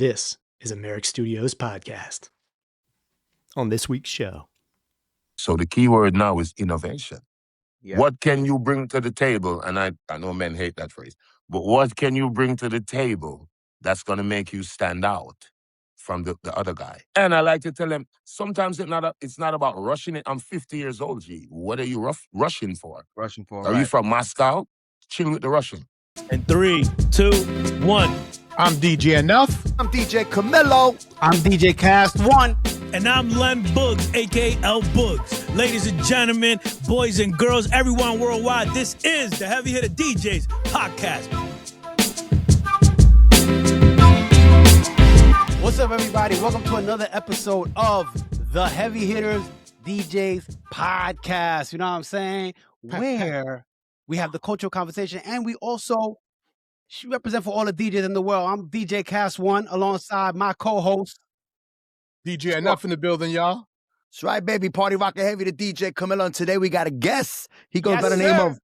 This is a Merrick Studios podcast. On this week's show. So the key word now is innovation. Yeah. What can you bring to the table? And I know men hate that phrase, but what can you bring to the table that's going to make you stand out from the other guy? And I like to tell them, sometimes it's not about rushing it. I'm 50 years old, G. What are you rushing for? Rushing for, Are you from Moscow? Chill with the Russian. In 3, 2, 1. I'm DJ Enuff. I'm DJ Camilo. I'm DJ Kast One. And I'm Len Boogs, a.k.a. L Boogs. Ladies and gentlemen, boys and girls, everyone worldwide, this is the Heavy Hitter DJs podcast. What's up, everybody? Welcome to another episode of the Heavy Hitters DJs podcast. You know what I'm saying? Where we have the cultural conversation and we also represent for all the DJs in the world. I'm DJ Kast One alongside my co-host, DJ Enuff in the building, y'all. That's right, baby. Party rockin' heavy to DJ Camilo. And today we got a guest. He goes Yes, by the sir. name of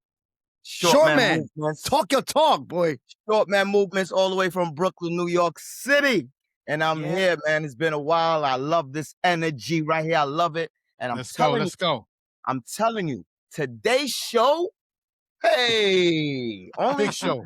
Shortman. Movements. Talk your talk, boy. Shortman Movements all the way from Brooklyn, New York City. And I'm here, man. It's been a while. I love this energy right here. I love it. And Let's go. I'm telling you, today's show, hey, only Big show.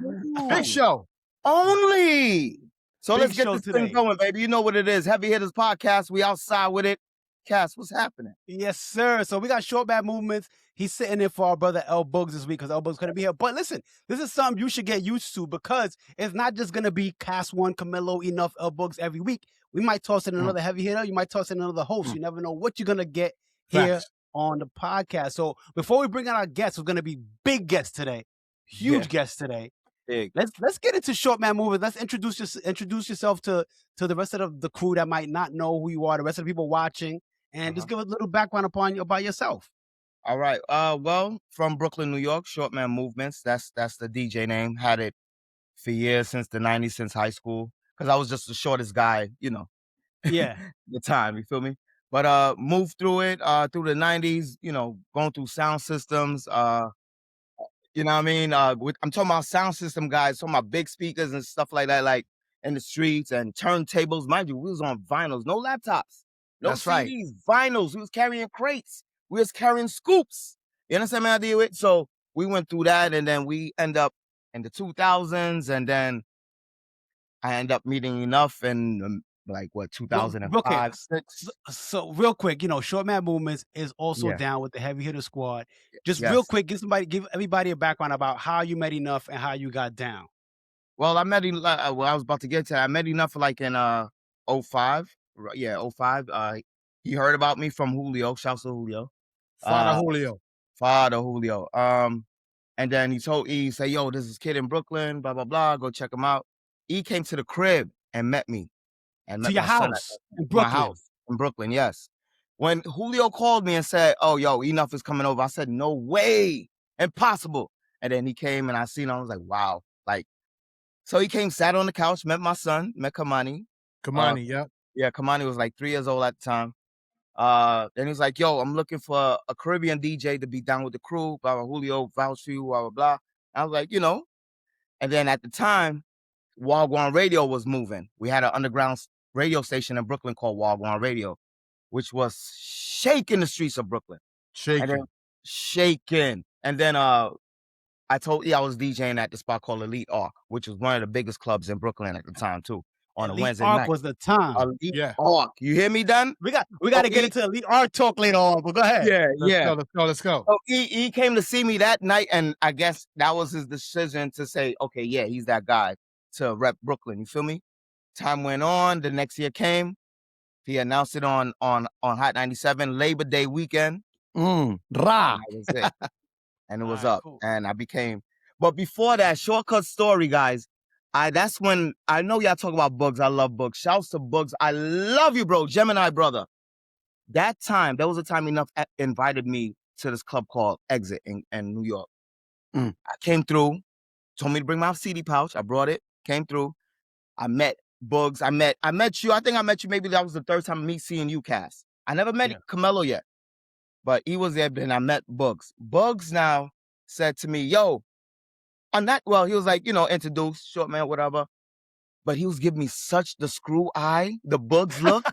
Big show. only. So Big let's get show this today. thing going, baby. You know what it is. Heavy Hitters Podcast. We outside with it. Cass, what's happening? Yes, sir. So we got Shortman Movements. He's sitting in for our brother L Boogs this week because L Boogs couldn't be here. But listen, this is something you should get used to because it's not just going to be Kast One, Camilo, Enuff, L Boogs every week. We might toss in another heavy hitter. You might toss in another host. You never know what you're going to get here Facts. on the podcast. So before we bring on our guests, we're going to be big guests today, huge guests today. Big. Let's get into Shortman Movements. Let's introduce yourself to the rest of the crew that might not know who you are, the rest of the people watching, and just give a little background about yourself. All right. Well, from Brooklyn, New York, Shortman Movements. That's the DJ name. Had it for years, since the 90s, since high school. Because I was just the shortest guy, Yeah. the time, you feel me? But moved through it, through the 90s, going through sound systems, you know what I mean? I'm talking about sound system guys, talking about big speakers and stuff like that, like in the streets and turntables. Mind you, we was on vinyls, no laptops, no That's CDs, right. vinyls. We was carrying crates. We was carrying scoops. You understand what I deal with? So we went through that, and then we end up in the 2000s, and then I end up meeting Enuff in 2005, 6. So real quick, Shortman Movements is also Yeah. down with the Heavy Hitter Squad. Just Yes. real quick, give everybody a background about how you met Enuff and how you got down. Well, I met him. I was about to get to that. I met Enuff in 05. Yeah, 05. He heard about me from Julio. Shouts to Julio. Father Julio. Father Julio. And then he said, "Yo, there's this kid in Brooklyn. Blah blah blah. Go check him out." He came to the crib and met me. And To met your my son house in my Brooklyn. house in Brooklyn. Yes. When Julio called me and said, "Oh, yo, Enuff is coming over," I said, "No way, impossible." And then he came and I seen him. I was like, "Wow!" So he came, sat on the couch, met my son, met Kamani. Kamani, yep. Yeah, Kamani was like 3 years old at the time. Then he was like, "Yo, I'm looking for a Caribbean DJ to be down with the crew. Blah, blah, Julio vouch for you, blah, blah, blah." I was like, And then at the time, Wagwan Radio was moving. We had an underground radio station in Brooklyn called Wagwan Radio, which was shaking the streets of Brooklyn. Shaking. And then I told you I was DJing at the spot called Elite Arc, which was one of the biggest clubs in Brooklyn at the time too. On a Elite Wednesday Arc night. was the time. Elite Arc. You hear me, Dan? We got to get into Elite Arc talk later on, but go ahead. Let's go. So he came to see me that night, and I guess that was his decision to say, okay, yeah, he's that guy to rep Brooklyn. You feel me? Time went on. The next year came. He announced it on Hot 97 Labor Day weekend. Rah. That was it. And it was up. Cool. And I became. But before that, shortcut story, guys. That's when I know y'all talk about Boogs. I love Boogs. Shouts to Boogs. I love you, bro. Gemini brother. There was a time Enuff invited me to this club called Exit in New York. I came through, told me to bring my CD pouch. I brought it, came through. I met Boogs. I met you. I think I met you. Maybe that was the third time me seeing you, Cass. I never met Camilo yet, but he was there. And I met Boogs. Boogs now said to me, "Yo, I'm not." Well, he was like, introduced, Shortman, whatever. but he was giving me such the screw eye, the Boogs look.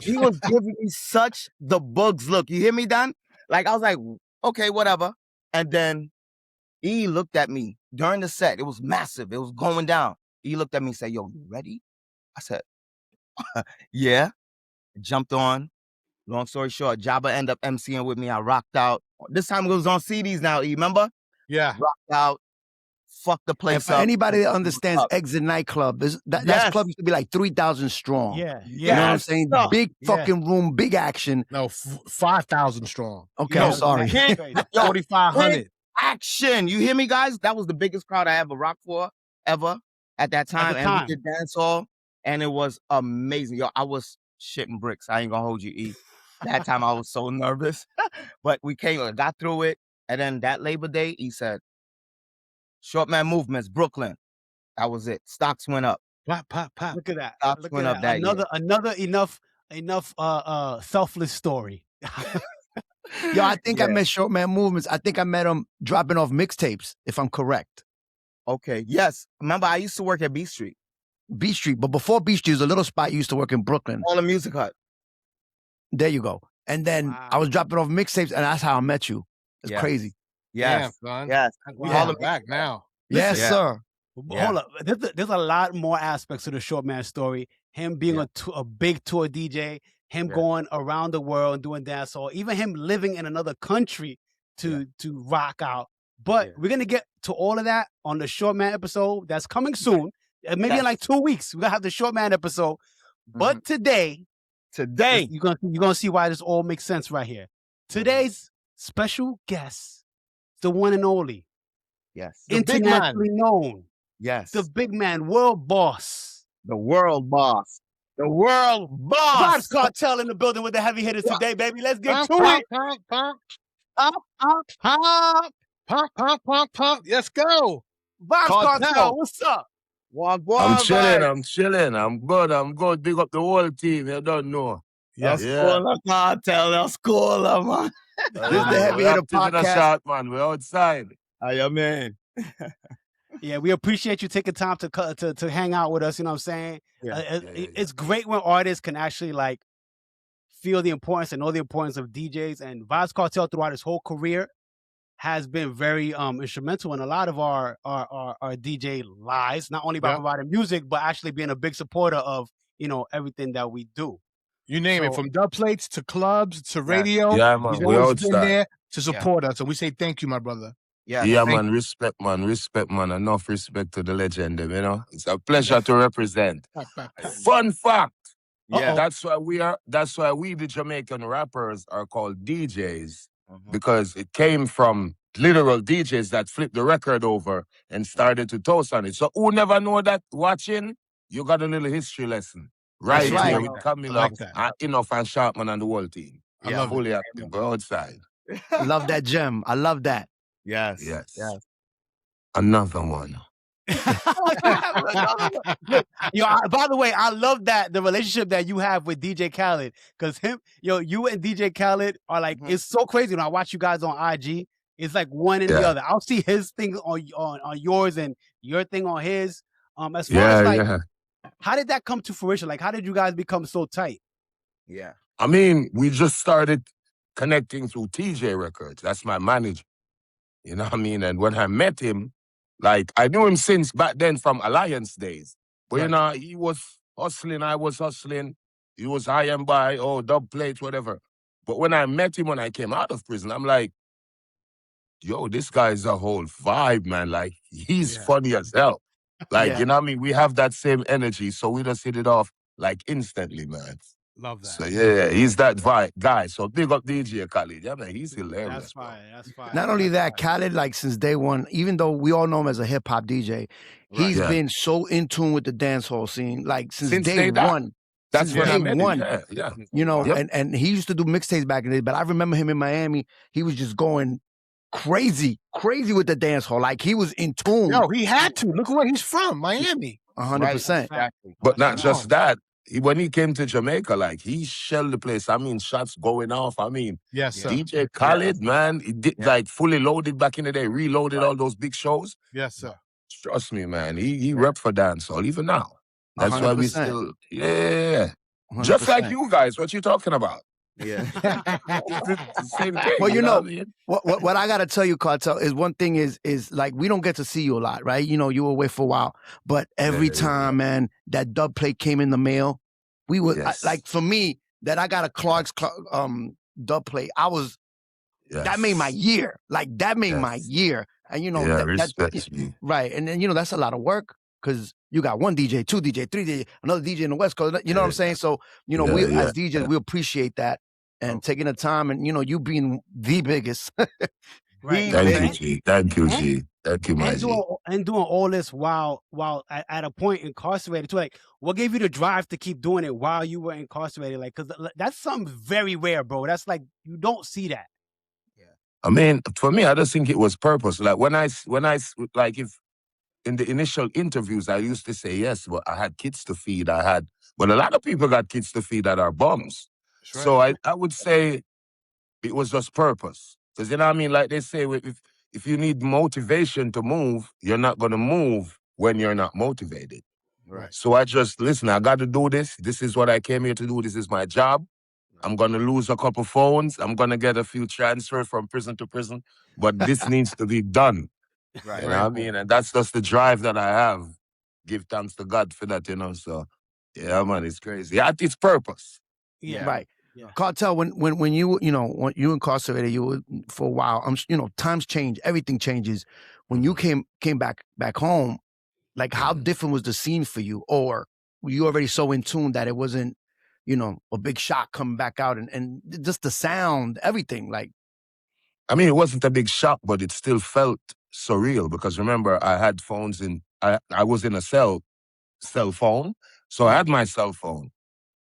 He was giving me such the Boogs look. You hear me, Don? Like, I was like, okay, whatever. And then he looked at me during the set. It was massive. It was going down. He looked at me and said, yo, you ready? I said, yeah. Jumped on. Long story short, Jabba ended up emceeing with me. I rocked out. This time it was on CDs now, you remember? Yeah. Rocked out. Fuck the And place for up. anybody that understands Exit Nightclub, that Yes. club used to be like 3,000 strong. Yeah, You know what I'm Yes. saying? Yeah. Big Yeah. fucking room, big action. No, 5,000 strong. Okay, Yeah, I'm sorry. that's crazy. 4,500. Action. You hear me, guys? That was the biggest crowd I ever rocked for, ever, at that time. the And time. we did dancehall, and it was amazing. Yo, I was shitting bricks. I ain't gonna hold you, E. That time I was so nervous. But we got through it. And then that Labor Day, he said, Shortman Movements, Brooklyn. That was it. Stocks went up. Pop, pop, pop. Look at that. Stocks Look went at up that. that Another enough selfless story. Yo, I think I Yeah. met Shortman Movements. I think I met him dropping off mixtapes, if I'm correct. Okay. Yes. Remember, I used to work at B Street. B Street. But before B Street, there was a little spot you used to work in Brooklyn. All the Music Hut. There you go. And then I was dropping off mixtapes, and that's how I met you. It's Yes. crazy. Yes. Damn, son. Yes. We All have the it back now. Yes, Yeah. sir. Yeah. Hold up. There's a lot more aspects to the Shortman story. Him being a big tour DJ, him Yeah. going around the world and doing dancehall, even him living in another country to rock out. But Yeah. we're gonna get to all of that on the Shortman episode that's coming soon. Maybe in Yes. like 2 weeks. We're gonna have the Shortman episode. But today, you're gonna see why this all makes sense right here. Today's special guest, the one and only, Yes. The big man. internationally known, Yes. the big man, world boss. The world boss. The world boss. Vybz Kartel in the building with the heavy hitters today, baby. Let's get Pop, to pop, it. pop, pop. Pop, pop, pop. Pop, pop, pop, pop. Let's go. Vybz Kartel. Kartel, what's up? I'm chilling. I'm good. Big up the whole team. You don't know. Yes. Yeah. Cartel. Let's call them, man. This is the Heavy Hitter Podcast. Shot, man. We're outside. I man. Yeah, we appreciate you taking time to hang out with us. You know what I'm saying? Yeah. It's great when artists can actually like feel the importance and know the importance of DJs. And Vybz Kartel throughout his whole career has been very instrumental in a lot of our DJ lives, not only by providing music, but actually being a big supporter of, you know, everything that we do. You name it, from dub plates to clubs to radio. Yeah, man. He's We're always been outside. there to support us. And we say thank you, my brother. Yeah. Yeah, Thank man. Respect, man. Enough respect to the legend, you know. It's a pleasure to represent. Fun fact. Yeah. That's why we, the Jamaican rappers, are called DJs. Because it came from literal DJs that flipped the record over and started to toast on it. So who never know that watching, you got a little history lesson. Right That's here right. with Camilo, like that. and Enuff and Shortman and the whole team. I love it. Fully active. We're outside. Love that gem. I love that. Yes. Yes. Another one. By the way, I love that the relationship that you have with DJ Khaled, because you and DJ Khaled are like, it's so crazy when I watch you guys on IG. It's like one and the other. I'll see his thing on yours and your thing on his. As far as like, how did that come to fruition? Like, how did you guys become so tight? Yeah. I mean, we just started connecting through TJ Records. That's my manager. You know what I mean? And when I met him, like, I knew him since back then from Alliance days. But, you know, he was hustling, I was hustling. He was high and by, dub plates, whatever. But when I met him when I came out of prison, I'm like, yo, this guy's a whole vibe, man. Like, he's funny as hell. Like, you know what I mean? We have that same energy, so we just hit it off, like, instantly, man. Love that. So, yeah, he's that vibe guy. So, big up DJ Khaled. Yeah, man, he's hilarious. That's fine. Not only that, Khaled, like since day one, even though we all know him as a hip hop DJ, he's been so in tune with the dancehall scene, like since day one. That's when I met him. Yeah. You know, and he used to do mixtapes back in the day, but I remember him in Miami. He was just going crazy with the dancehall. Like he was in tune. Yo, he had to. Look where he's from, Miami. 100%. Exactly. But not just that. When he came to Jamaica, like, he shelled the place. I mean, shots going off. I mean, Yes, sir. DJ Khaled, man, he did, like, fully loaded back in the day, reloaded all those big shows. Yes, sir. Trust me, man, he rep for dancehall, even now. That's why we 100%. still, yeah. 100%. Just like you guys, what you talking about? Yeah. It's the same thing. Well, you know, what I mean? what I gotta tell you, Kartel, is one thing is like we don't get to see you a lot, right? You know, you were away for a while, but every time, man, that dub plate came in the mail, we would like for me that I got a Clark's dub plate. I was that made my year. Like that made my year, and you know, respect me. Right, and then you know that's a lot of work because you got one DJ, two DJ, three DJ, another DJ in the West Coast. You know what I'm saying? So you know, we as DJs, we appreciate that. And taking the time, and you know, you being the biggest. Right. Thank you, G. Thank you, G. Thank you, my G. And doing all this while at a point incarcerated too. Like, what gave you the drive to keep doing it while you were incarcerated? Like, because that's something very rare, bro. That's like you don't see that. Yeah. I mean, for me, I just think it was purpose. Like when I like if in the initial interviews, I used to say yes, but I had kids to feed. But a lot of people got kids to feed that are bums. Right. So I would say it was just purpose. Because, you know what I mean? Like they say, if you need motivation to move, you're not going to move when you're not motivated. Right. So I just, listen, I got to do this. This is what I came here to do. This is my job. I'm going to lose a couple phones. I'm going to get a few transfers from prison to prison. But this needs to be done. Right. You know what I mean? And that's just the drive that I have. Give thanks to God for that, you know? So, yeah, man, it's crazy. At its purpose. Yeah. Right. Yeah. Kartel, when you you incarcerated, you were for a while. You know, times change, everything changes. When you came back home, like how different was the scene for you, or were you already so in tune that it wasn't, you know, a big shock coming back out and just the sound, everything? Like, I mean, it wasn't a big shock, but it still felt surreal because remember, I had phones I was in a cell phone, so I had my cell phone.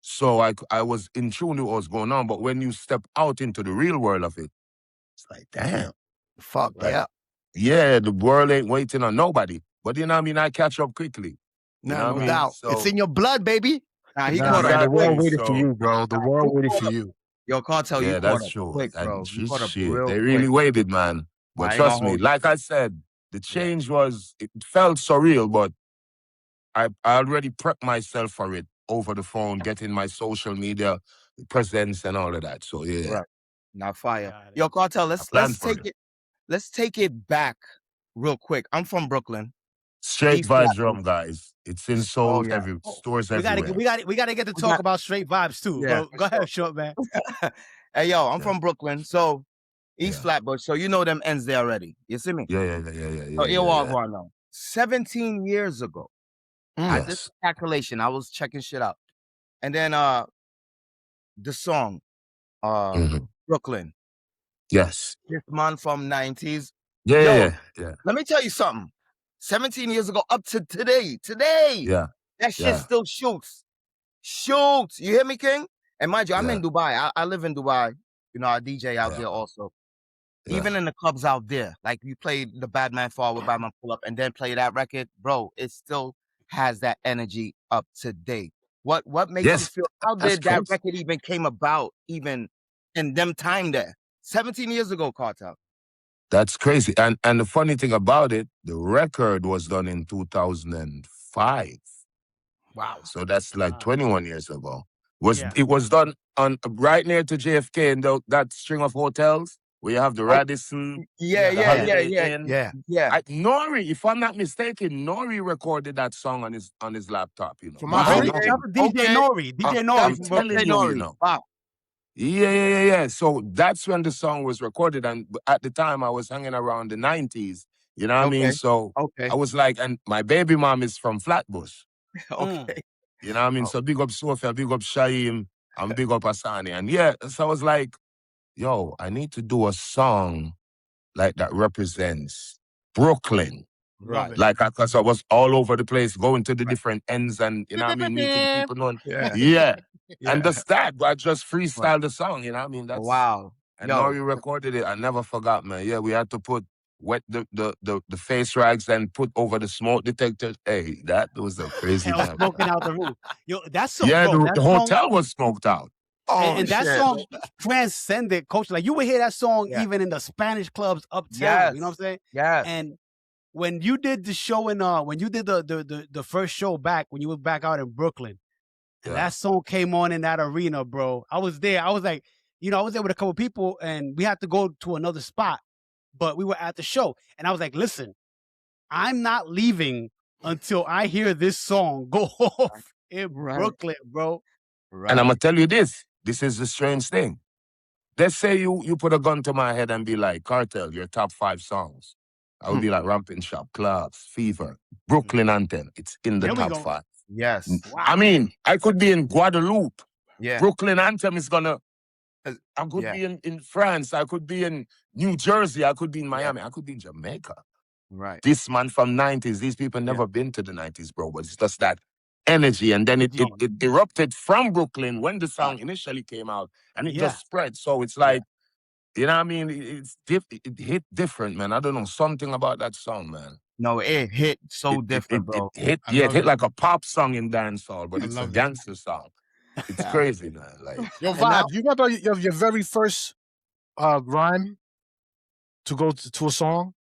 So I was in tune with what was going on, but when you step out into the real world of it, it's like, damn. Fuck, like, yeah, the world ain't waiting on nobody. But you know what I mean? I catch up quickly. No doubt. So, it's in your blood, baby. Nah, he caught up. The world waited for you, bro. The world waited for you. Yo, Kartel, you caught up true. quick, bro. You caught up real They really waited, man. But trust me, like I said, the change it felt surreal, but I already prepped myself for it over the phone, getting my social media presence and all of that. So yeah. Right. Now fire. Yo, Kartel, let's take it back real quick. I'm from Brooklyn. Straight Vibes drum, guys. It's in stores everywhere. We gotta get to talk about Straight Vibes too. Yeah, go ahead, short man. Hey yo, I'm from Brooklyn, so East Flatbush. So you know them ends there already. You see me? Yeah. So now. 17 years ago. I did this calculation. I was checking shit out. And then the song, Brooklyn. Yes. This man from 90s. Yeah. Let me tell you something. 17 years ago up to today. Yeah. That shit still shoots. You hear me, King? And mind you, I'm in Dubai. I live in Dubai. You know, I DJ out there also. Yeah. Even in the clubs out there. Like you played the Bad Man Forward, Bad Man Pull Up, and then play that record. Bro, it still has that energy up to date. What makes you feel? How did that record even came about, even in them time there? 17 years ago, Kartel. That's crazy. And the funny thing about it, the record was done in 2005. Wow. So that's like 21 years ago. It was done on right near to JFK in that string of hotels where you have the Radisson. Yeah. Norie, if I'm not mistaken, Norie recorded that song on his laptop, you know. From DJ Norie. I'm telling you, you know. Wow. Yeah. So that's when the song was recorded. And at the time, I was hanging around the 90s. You know what I mean? So I was like, and my baby mom is from Flatbush. Okay. You know what I mean? So big up Sophia, big up Shaim, and big up Asani. And so I was like, yo, I need to do a song like that represents Brooklyn. Right. Like, because I was all over the place, going to the different ends and, you know what I mean, meeting people. Yeah. And that, I just freestyled the song, you know what I mean? That's, wow. And Norie recorded it. I never forgot, man. Yeah, we had to wet the face rags and put over the smoke detector. Hey, that was a crazy time. Smoking out the roof. Yo, that's so the hotel was smoked out. And that song transcended culture. Like you would hear that song even in the Spanish clubs uptown. You know what I'm saying? Yeah. And when you did the show in when you did the first show back when you were back out in Brooklyn, and that song came on in that arena, bro. I was there. I was like, I was there with a couple people, and we had to go to another spot, but we were at the show, and I was like, listen, I'm not leaving until I hear this song go off in Brooklyn, bro. Right. And I'm gonna tell you this. This is the strange thing. Let's say you put a gun to my head and be like, Kartel, your top 5 songs. I would be like Ramping Shop, Clubs, Fever, Brooklyn Anthem. It's in the top 5. Yes. Wow. I mean, I could be in Guadeloupe. Yeah. Brooklyn Anthem is gonna. I could be in France. I could be in New Jersey. I could be in Miami. I could be in Jamaica. Right. This man from 90s. These people never been to the 90s, bro. But it's just that energy, and then it erupted from Brooklyn when the song initially came out, and it just spread. So it's like, you know what I mean? It hit different, man. I don't know, something about that song, man. No, it hit so different, bro. It hit like a pop song in dancehall, but it's a gangster song. It's crazy, man. Like, yo, Vybz, you remember your very first rhyme to go to a song?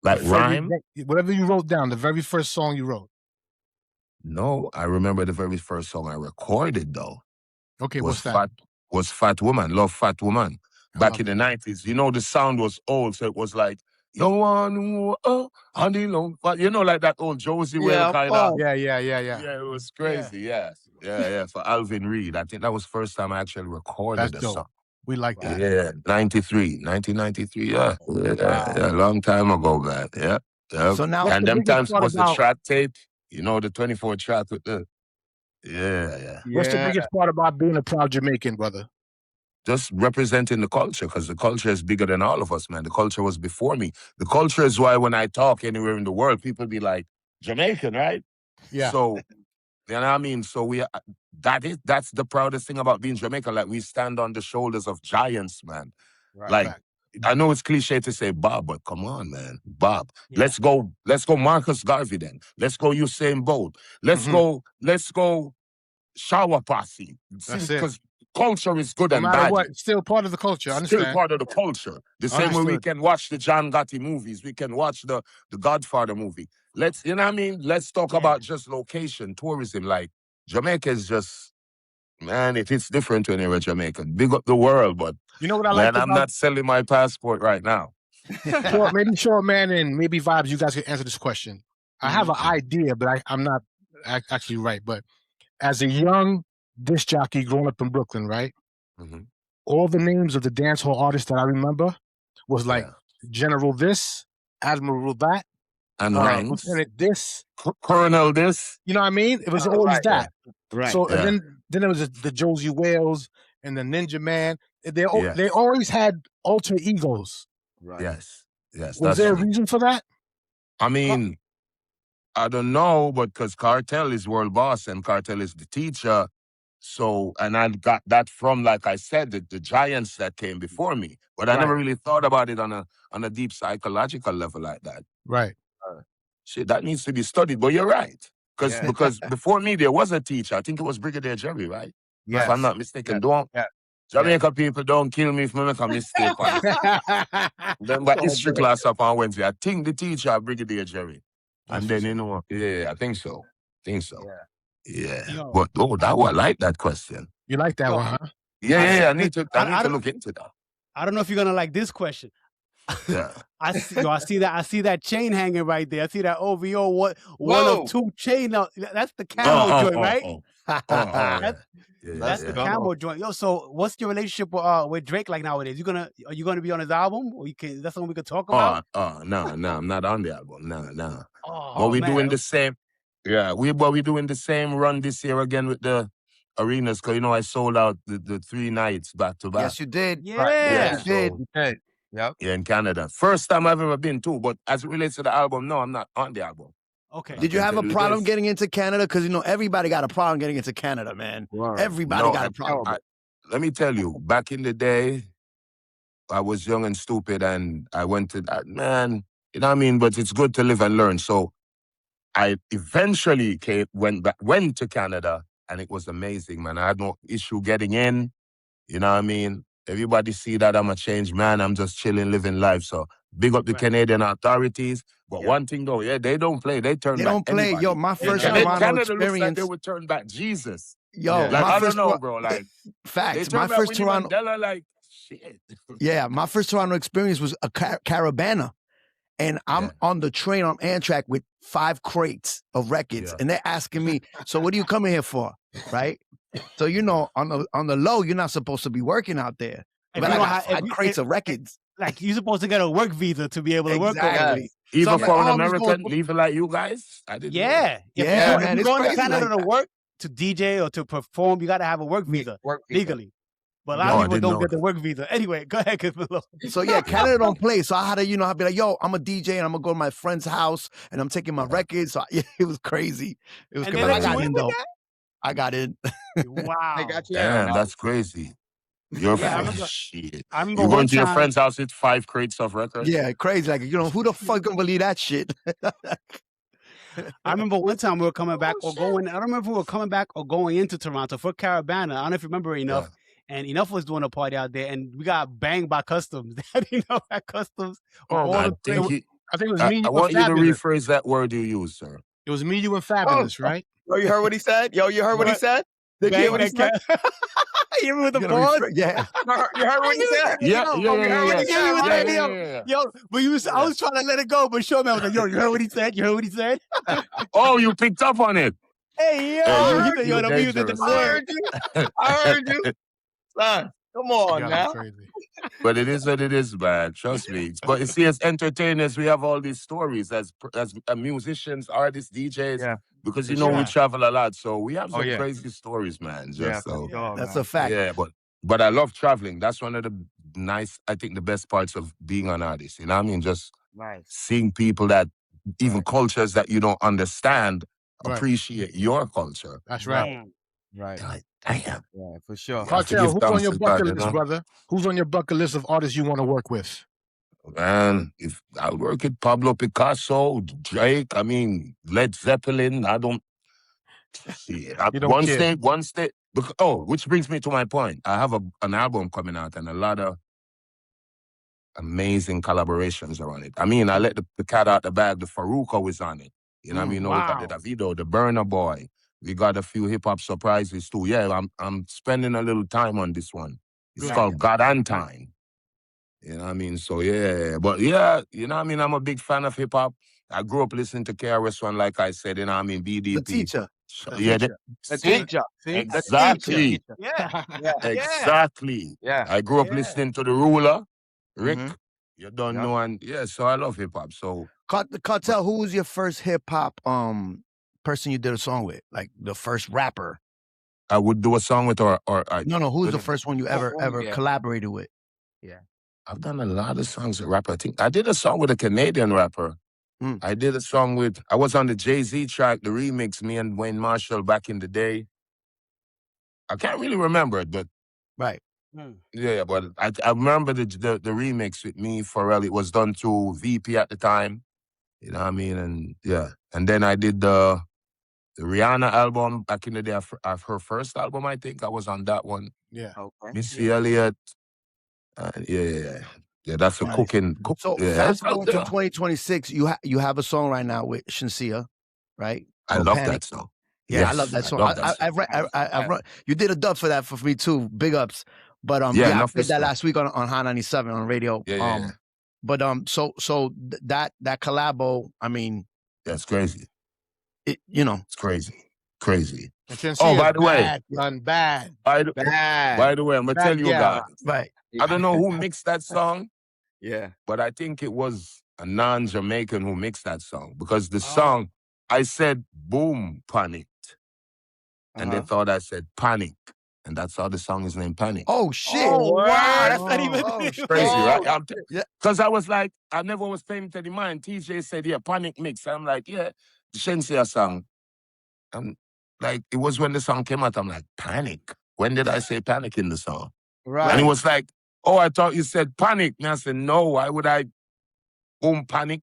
Like rhyme? Whatever you wrote down, the very first song you wrote. No, I remember the very first song I recorded, though. Okay, what's that? Was Fat Woman, Love Fat Woman. Back in the 90s. You know, the sound was old, so it was like, you want honey long, but like that old Josie Whale kind of. Yeah. Yeah, it was crazy, yeah, for Alvin Reed. I think that was the first time I actually recorded a song. We like that. Yeah, 1993, yeah, long time ago, man, yeah. So now, and them times was the track tape, the 24 track with the, What's the biggest part about being a proud Jamaican, brother? Just representing the culture, because the culture is bigger than all of us, man. The culture was before me. The culture is why when I talk anywhere in the world, people be like, Jamaican, right? Yeah. So, you know what I mean? So that's the proudest thing about being Jamaican. Like, we stand on the shoulders of giants, man. Right. I know it's cliche to say Bob, but come on, man. Bob. Yeah. Let's go Marcus Garvey then. Let's go Usain Bolt. Let's go Shower Posse. Because culture is good no and matter bad. What, still part of the culture. I understand. Still part of the culture. The same way we can watch the John Gotti movies. We can watch the Godfather movie. Let's talk about just location, tourism. Like, Jamaica is just, man, it hits different when you're a Jamaican. Big up the world, but you know what I like? I'm not selling my passport right now. Maybe Shortman and maybe Vybz, you guys can answer this question. I have an idea, but I'm not actually right. But as a young disc jockey growing up in Brooklyn, right? Mm-hmm. All the names of the dancehall artists that I remember was like General this, Admiral that, and Lieutenant this, Colonel this. You know what I mean? It was always that. Right. So and then there was the Josie Wales and the Ninja Man. They always had alter egos. Right. Yes. Was there a reason for that? I mean, I don't know, but because Kartel is world boss and Kartel is the teacher. So, and I got that from, like I said, the giants that came before me. But I never really thought about it on a deep psychological level like that. Right. Shit, that needs to be studied. But you're right. Because before me, there was a teacher. I think it was Brigadier Jerry, right? Yes. If I'm not mistaken. Jamaica people, don't kill me if I make a mistake. Remember history class up on Wednesday. I think the teacher, Brigadier Jerry. And then, I think so. Yeah. But I like that question. You like that one, huh? Yeah. I need to look into that. I don't know if you're gonna like this question. Yeah. I see that chain hanging right there. I see that OVO one of two chain. That's the camo joint, right? That's the camo joint. Yo, so what's your relationship with Drake like nowadays? Are you gonna be on his album? Or that's something we could talk about? No, I'm not on the album. No. But we're doing the same. Yeah, we're doing the same run this year again with the arenas, because I sold out the 3 nights back to back. Yes, you did. Yeah, you did. Okay. Yep. Yeah, in Canada. First time I've ever been too, but as it relates to the album, no, I'm not on the album. Okay. Did you have a problem getting into Canada? Because everybody got a problem getting into Canada, man. Wow. Everybody got a problem. Let me tell you, back in the day, I was young and stupid, and I went to that, man. You know what I mean? But it's good to live and learn. So I eventually went to Canada, and it was amazing, man. I had no issue getting in. You know what I mean? Everybody see that I'm a changed man. I'm just chilling, living life. So Big up the Canadian authorities. But one thing though, they don't play. They turn They back don't play. anybody. Yo, my first Canada Toronto looks like experience. they would turn back Jesus. Yo, Like, my I first don't know, bro. Like, they facts. turn My back first Winnie Toronto. Mandela, like, shit. Yeah, my first Toronto experience was a Caravana. And I'm on the train on Amtrak with 5 crates of records. And they're asking me, so what are you coming here for? Right? So, you know, on the low, you're not supposed to be working out there. But I got 5 crates of records. Like, you're supposed to get a work visa to be able to work over there. Even So for an like, American, even like you guys? I didn't know. Yeah, man, if you're it's going to crazy Canada like to work, to DJ or to perform, you got to have a work visa legally. But a lot of people don't get the work visa. Anyway, go ahead, Camilo. So yeah, Canada don't play. So I had to, I'd be like, yo, I'm a DJ and I'm gonna go to my friend's house and I'm taking my records. So it was crazy. It was And crazy. they I let got you in in though. with that? I got in. Wow. They got you. Damn, that's crazy. You're shit. I remember You one going to your time- friend's house with 5 crates of records? Yeah, crazy. Like, who the fuck gonna believe that shit? I remember one time we were coming back or going. I don't remember if we were coming back or going into Toronto for Caravana. I don't know if you remember Enuff. And Enuff was doing a party out there, and we got banged by customs. Enuff at customs. I think it was me. I want you to rephrase that word you used, sir. It was me, you, and Fabulous, right? Yo, you heard what he said? Yo, you heard what he said? Did you hear what he said? You remember the pause? Yeah. You heard what he said? Yo, but I was trying to let it go, but Shortman was like, yo, you heard what he said? You heard what he said? Oh, you picked up on it. Hey, yo. I heard you. Son, come on now. But it is what it is, man. Trust me. But you see, as entertainers, we have all these stories as musicians, artists, DJs. Because we travel a lot, so we have some crazy stories, man. That's a fact. Yeah, but I love traveling. That's one of the I think the best parts of being an artist. You know what I mean? Just seeing people that, even cultures that you don't understand, appreciate your culture. That's right. Right. Like, damn. Yeah, for sure. Kartel, who's on your bucket list, brother? Who's on your bucket list of artists you want to work with? Man, if I'll work with Pablo Picasso, Drake, I mean, Led Zeppelin, I don't see it. One state. Which brings me to my point. I have an album coming out and a lot of amazing collaborations are on it. I mean, I let the cat out the bag. The Faruko was on it. You know what I mean? We got the Davido, the Burna Boy. We got a few hip-hop surprises too. Yeah, I'm spending a little time on this one. It's called God and Time. You know what I mean? So, yeah. But, yeah, you know what I mean? I'm a big fan of hip-hop. I grew up listening to KRS-One, like I said, you know what I mean? BDP. The teacher. The teacher. Exactly. Yeah. Exactly. Yeah. I grew up listening to The Ruler, Rick. You don't know. And, so I love hip-hop. So, Kartel, who was your first hip-hop person you did a song with? Like, the first rapper? I would do a song with No, who's the first one you ever collaborated with? Yeah. I've done a lot of songs with rapper. I think I did a song with a Canadian rapper. I did a song I was on the Jay-Z track, the remix, me and Wayne Marshall back in the day. I can't really remember it, but right. Yeah, but I remember the remix with me, Pharrell. It was done through VP at the time. You know what I mean? And and then I did the Rihanna album back in the day of her first album, I think. I was on that one. Yeah. Okay. Missy Elliott. Yeah, that's a cooking. So fast forward to 2026, you have a song right now with Shenseea, right? I love that song. Yeah, I love that song. I've run. You did a dub for that for me too. Big ups. But I played that last week on High 97 on radio. But so that collabo, I mean, that's crazy. It's crazy. Oh, by the way, bad. By the way, I'm gonna tell you guys. Right. I don't know who mixed that song. Yeah. But I think it was a non-Jamaican who mixed that song because the song, I said boom, panicked. And they thought I said panic. And that's how the song is named Panic. Oh, shit. Oh, wow. That's not even crazy, right? Because I was like, I never was paying any mind. TJ said, Panic mix. I'm like, the Shenseea song. And like, it was when the song came out, I'm like, Panic? When did I say panic in the song? Right. And he was like, I thought you said panic. And I said, no, why would I boom panic?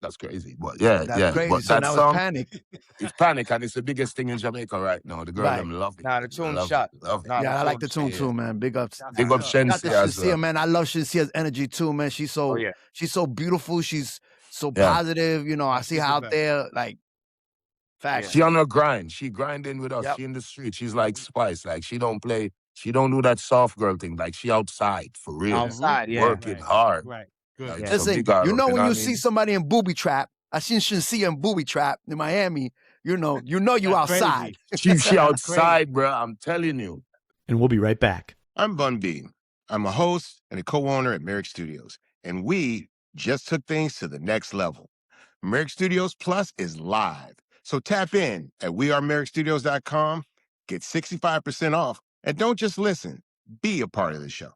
That's crazy. But yeah, That's yeah. crazy. But So that now song, it's Panic. it's Panic, and it's the biggest thing in Jamaica right now. The girl Right. them love it. Nah, the tune Love shot. it, love it. Nah, Yeah, I like the tune shot. too, man. Big ups. That's Big up what's up. Got the Shenseea as Shenseea, well. man. I love Shenseea's energy too, man. She's so yeah. she's so beautiful. She's so Yeah. positive. You know, I see she's her the out best. there, like facts. She on her grind. She grinding with us. Yep. She in the street. She's like Spice. Like she don't play. She don't do that soft girl thing. Like she outside for real. Outside, yeah. Working Right. hard. Right. Good. Like, Yeah. so Listen, big up, you know when what you I see mean? somebody in booby trap. I seen Shenseea in booby trap in Miami. You know you That's outside. crazy. She That's crazy. outside, bro. I'm telling you. And we'll be right back. I'm Bun B. I'm a host and a co-owner at Merrick Studios, and we just took things to the next level. Merrick Studios Plus is live, so tap in at wearemerrickstudios.com, get 65% off, and don't just listen, be a part of the show.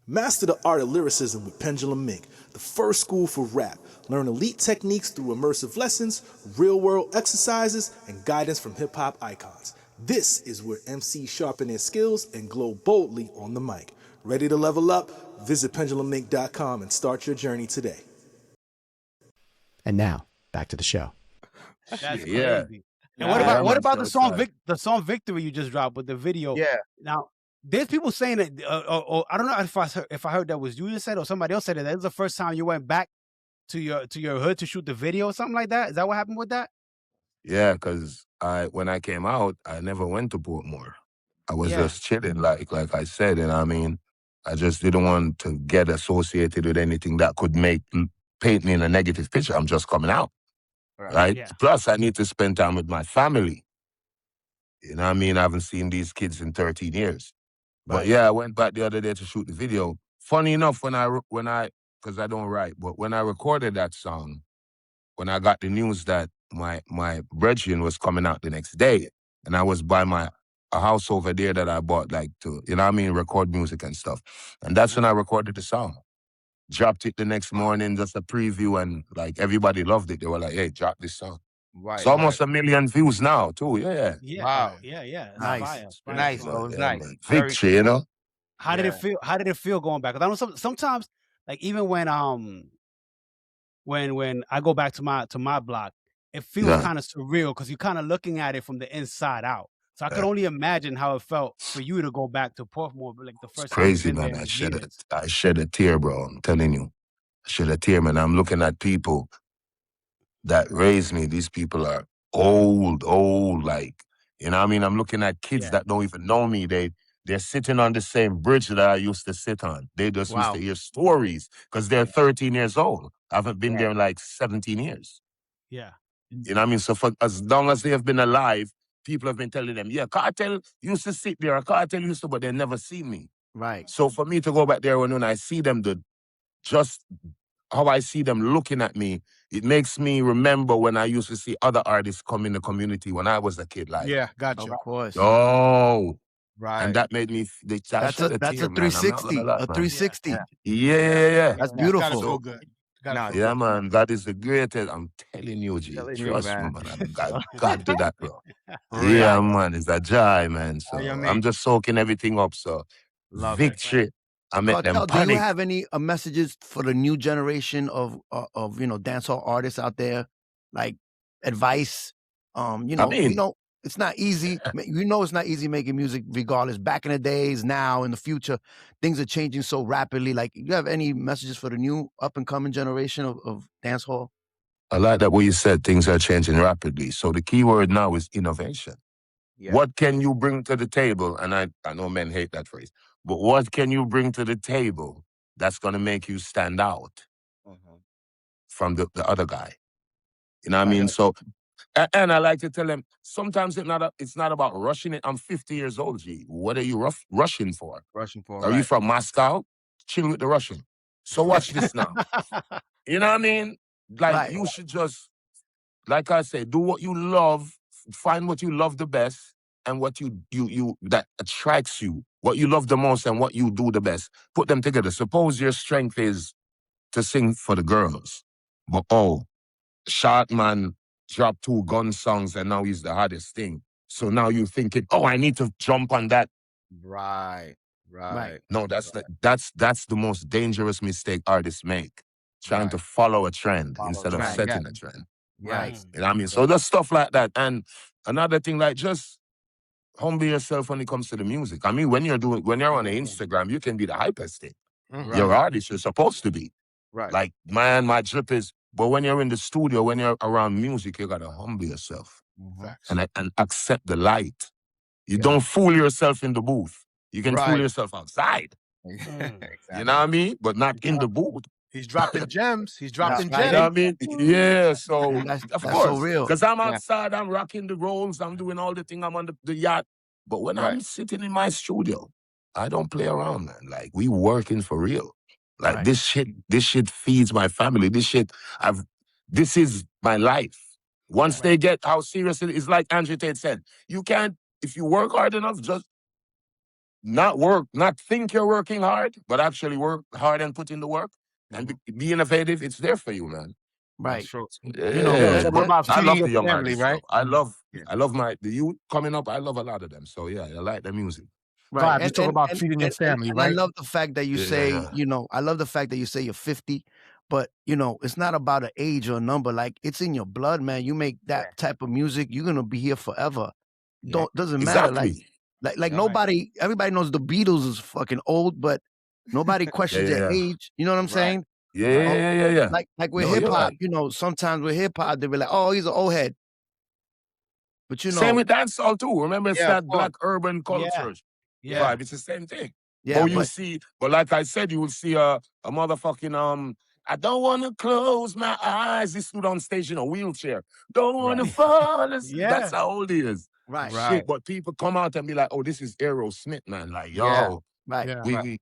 Master the art of lyricism with Pendulum Mink, the first school for rap. Learn elite techniques through immersive lessons, real-world exercises, and guidance from hip-hop icons. This is where MCs sharpen their skills and glow boldly on the mic. Ready to level up? Visit pendulummink.com and start your journey today. And now, back to the show. That's Yeah. crazy. Yeah, And what man, about the so song excited. the song Victory you just dropped with the video? Yeah. Now, there's people saying that, I don't know if I heard that was you just said or somebody else said it. That was the first time you went back to your hood to shoot the video or something like that. Is that what happened with that? Yeah, because when I came out, I never went to Portmore. I was Yeah. just chilling, like I said, and I mean, I just didn't want to get associated with anything that could paint me in a negative picture. I'm just coming out, right? Yeah. Plus, I need to spend time with my family. You know what I mean? I haven't seen these kids in 13 years. But Right. yeah, I went back the other day to shoot the video. Funny enough, when I, because I don't write, but when I recorded that song, when I got the news that my brethren was coming out the next day, and I was by a house over there that I bought, like, to, you know what I mean, record music and stuff. And that's when I recorded the song. Dropped it the next morning, just a preview, and like everybody loved it. They were like, hey, drop this song. Right. It's almost 1 million views now, too. Yeah. Yeah. Wow. Yeah. It's Nice. fire. It's fire. Nice, It's fire. bro. It was Yeah, nice. man. Very Victory, you know? How did it feel? How did it feel going back? 'Cause I know sometimes, like even when I go back to my block, it feels Yeah. kind of surreal because you're kind of looking at it from the inside out. So I could Yeah. only imagine how it felt for you to go back to Portmore, like the It's first time you've crazy, been man. there I in shed years. I shed a tear, bro. I'm telling you. I shed a tear, man. I'm looking at people that raised me. These people are old, like, you know what I mean? I'm looking at kids Yeah. that don't even know me. They're sitting on the same bridge that I used to sit on. They just used Wow. to hear stories because they're 13 years old. I haven't been Yeah. there in like 17 years. Yeah. You know what I mean? So for as long as they have been alive, people have been telling them, yeah, Kartel used to sit there, Kartel used to, but they never seen me. Right. So for me to go back there when I see them, just how I see them looking at me, it makes me remember when I used to see other artists come in the community when I was a kid. Like, Yeah, gotcha. Of course. oh, Right. and that made me. That's shed a tear, man. I'm not 360. gonna lie, A man. 360. Yeah. Yeah. That's Gotta beautiful. feel good. Gotta Nah, feel Yeah, good. man. God is the greatest. I'm telling you, G. Telling you, Trust man. me, man. God do that, bro. For Yeah, real. man. It's a joy, man. So you mean? I'm just soaking everything up. So Love it. victory. I met them Kartel, do you panic. have any messages for the new generation of dancehall artists out there, like advice? It's not easy. It's not easy making music, regardless. Back in the days, now in the future, things are changing so rapidly. Like, you have any messages for the new up and coming generation of dancehall? I like that what you said. Things are changing rapidly. So the key word now is innovation. Yeah. What can you bring to the table? And I know men hate that phrase, but what can you bring to the table that's going to make you stand out from the other guy? You know what I mean? So, and I like to tell them, sometimes it's not about rushing it. I'm 50 years old, G. What are you rushing for? Rushing for Are you from Moscow? Chill with the Russian. So watch this now. You know what I mean? Like, Right. you should just, like I said, do what you love, find what you love the best, and what you that attracts you, what you love the most and what you do the best. Put them together. Suppose your strength is to sing for the girls, but Shortman dropped 2 gun songs and now he's the hardest thing. So now you're thinking, I need to jump on that. Right. No, that's the most dangerous mistake artists make. trying to follow a trend instead of trend, setting a trend. Right. You know what I mean? So there's stuff like that. And another thing, like just humble yourself when it comes to the music. I mean, when you're on the Instagram, you can be the hypest thing. You're artist, you're supposed to be. Right. Like, man, my drip is, but when you're in the studio, when you're around music, you gotta humble yourself and accept the light. You don't fool yourself in the booth. You can fool yourself outside. Exactly. You know what I mean? But not in the booth. He's dropping gems. He's dropping You know gems. what I mean? Yeah, so That's of so course. real. Because I'm outside, I'm rocking the rolls, I'm doing all the thing, I'm on the yacht. But when I'm sitting in my studio, I don't play around, man. Like, we working for real. Like, this shit feeds my family. This is my life. Once they get how serious it is, like Andrew Tate said, you can't, if you work hard enough, just not think you're working hard, but actually work hard and put in the work and be innovative. It's there for you, man. Right. Yeah, what about I feeding love your the young family, artists, right? though. I love the youth coming up. I love a lot of them. So yeah, I like the music. Right. Vibe, you talk about feeding your family, and right? I love the fact that you say, I love the fact that you say you're 50, but it's not about an age or a number. Like, it's in your blood, man. You make that type of music, you're gonna be here forever. Doesn't matter. Like nobody, everybody knows the Beatles is fucking old, but nobody questions their age. You know what I'm saying? Yeah. Like with hip hop, sometimes with hip hop, they be like, oh, he's an old head. But same with dancehall too. Remember, it's that black urban culture. Yeah. Vibe. It's the same thing. Yeah, but like I said, you will see a motherfucking I don't want to close my eyes. This dude on stage in a wheelchair. Don't want to fall asleep. That's how old he is. Right. Shit, but people come out and be like, oh, this is Aerosmith, man. Like, yo. Right. We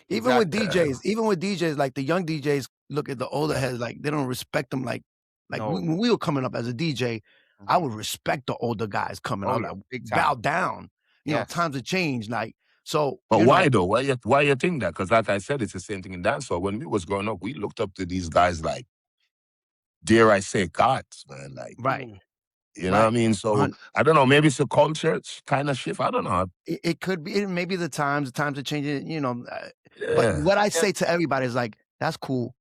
Even with DJs, like the young DJs look at the older heads, like they don't respect them. Like when we were coming up as a DJ, I would respect the older guys coming out, like bow down. Times have changed, like so. But why though? Why you think that? Because like I said, it's the same thing in dancehall. When we was growing up, we looked up to these guys like, dare I say, gods, man. Like, you know what I mean? So I don't know. Maybe it's a culture kind of shift. I don't know. It could be. Maybe the times are changing. But what I say to everybody is like, that's cool,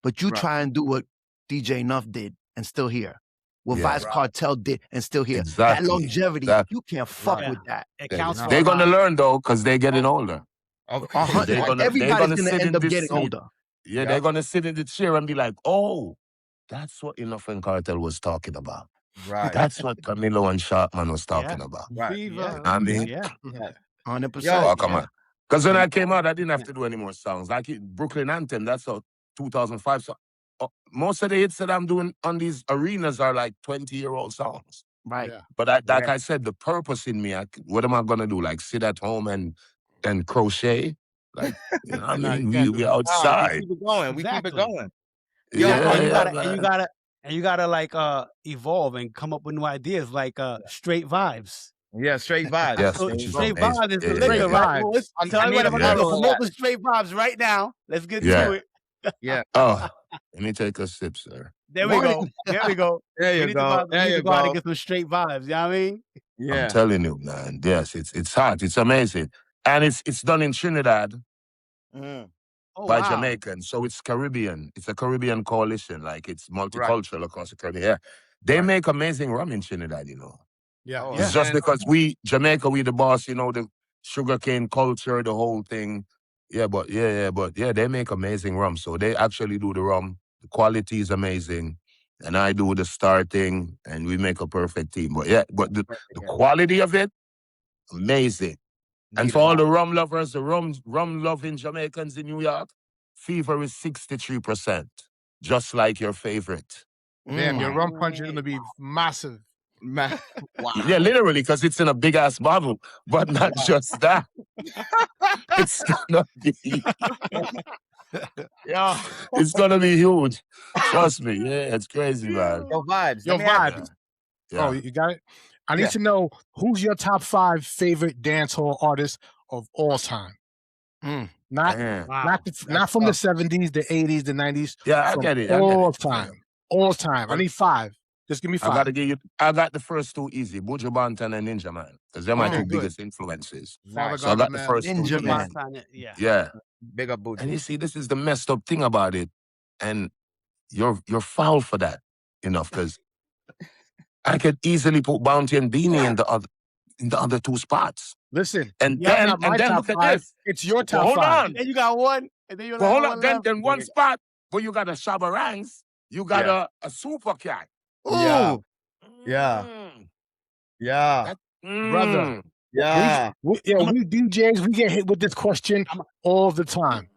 but you try and do what DJ Enuff did and still here. What Vybz Kartel did and still here. That longevity, you can't fuck with that. It counts. They're gonna learn though, because they're getting older. Everybody's gonna end up getting older. Yeah, they're gonna sit in the chair and be like, oh, that's what Enuff and Kartel was talking about. Right. That's what Camilo and Shortman was talking about. Right. I mean, 100%. Oh, come on. Because when I came out, I didn't have to do any more songs. Like Brooklyn Anthem, that's a 2005 song. Most of the hits that I'm doing on these arenas are like 20-year-old songs. Right. But I said, the purpose in me, what am I going to do? Like sit at home and crochet? Like, you know what I mean? We outside. We keep it going. We keep it going. And you gotta like evolve and come up with new ideas, like straight vibes. Yeah, straight vibes. Yes, straight vibes is the liquor, right? Tell me what I'm gonna promote the straight vibes right now. Let's get to it. Yeah. Oh, let me take a sip, sir. There we go. There we go. There you go. There you go out go. and get some straight vibes. You know what I mean? Yeah. I'm telling you, man. Yes, it's hot. It's amazing. And it's done in Trinidad by Jamaicans. So it's Caribbean. It's a Caribbean coalition. Like it's multicultural across the Caribbean. Yeah. They make amazing rum in Trinidad, you know. Yeah. It's just because Jamaica, we the boss, you know, the sugarcane culture, the whole thing. But they make amazing rum. So they actually do the rum. The quality is amazing. And I do the starting and we make a perfect team. But the quality of it, amazing. And for all the rum lovers, the rum loving Jamaicans in New York, fever is 63%. Just like your favorite. Damn, your rum punch is gonna be massive. Wow. Yeah, literally, because it's in a big ass bottle. But not just that. It's gonna be it's gonna be huge. Trust me. Yeah, it's crazy, man. Your vibes. Yeah. Oh, you got it? I need to know who's your top 5 favorite dancehall artists of all time. Not from the 70s, the 80s, the 90s. Yeah, I get it. All time. All time. I need 5. Just give me 5. I got the first 2 easy, Buju Banton and Ninja Man, because they're my 2 biggest influences. Nice. So I got the first Ninja 2 Man. Yeah. Big up Buju. And you see, this is the messed up thing about it. and you're foul for that, Enuff, because I could easily put Bounty and Beanie in the other two spots. Listen, And that's then not my top look at 5. this. It's your Well, top hold 5. on. Then you got one, and then you're Well, like, hold oh, on. one Then left. one spot, but you got a Shabba Ranks. You got a Super Cat. Yeah. Ooh. Yeah. Mm. Yeah. Brother. Yeah. We DJs, we get hit with this question all the time.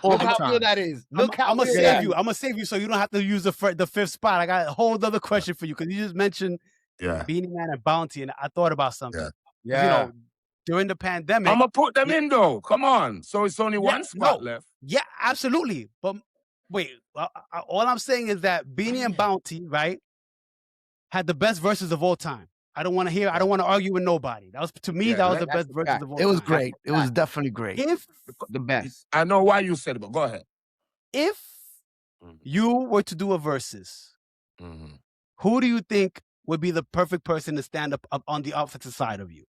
All Look the how time. good that is. I'm Look how gonna good save that you. I'm gonna save you so you don't have to use the fifth spot. I got a whole other question for you because you just mentioned Beanie Man and Bounty, and I thought about something. Yeah. You know, during the pandemic, I'm going to put them in, though. Come on. So it's only one spot left. Yeah, absolutely. But wait, all I'm saying is that Beanie and Bounty, right, had the best verses of all time. I don't want to hear. I don't want to argue with nobody. That was to me. That was the best verses of all time. It was great. It was definitely great. If the best, I know why you said it, but go ahead. If you were to do a versus, who do you think would be the perfect person to stand up on the opposite side of you?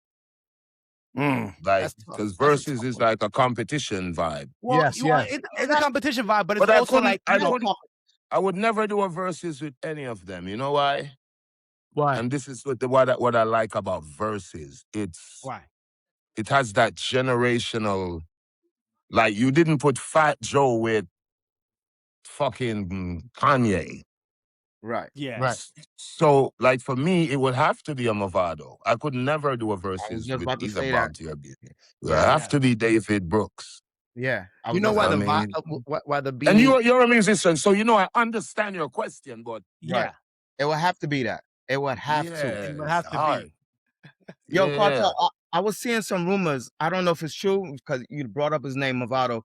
Like, because versus is like a competition vibe. Well, it's a competition vibe, but it's also like I would never do a versus with any of them. You know why? Why? And this is what I like about versus. Why? It has that generational. Like, you didn't put Fat Joe with fucking Kanye. Right. Yeah. Right. So, like, for me, it would have to be a Mavado. I could never do a versus just with about to either say Bounty or Beanie. It would have to be David Brooks. Yeah. You know why the Beanie... And you're a musician, so you know I understand your question, but right. It would have to be that. It would have to. It would have to be. Yo, Kartel, I was seeing some rumors. I don't know if it's true because you brought up his name, Mavado.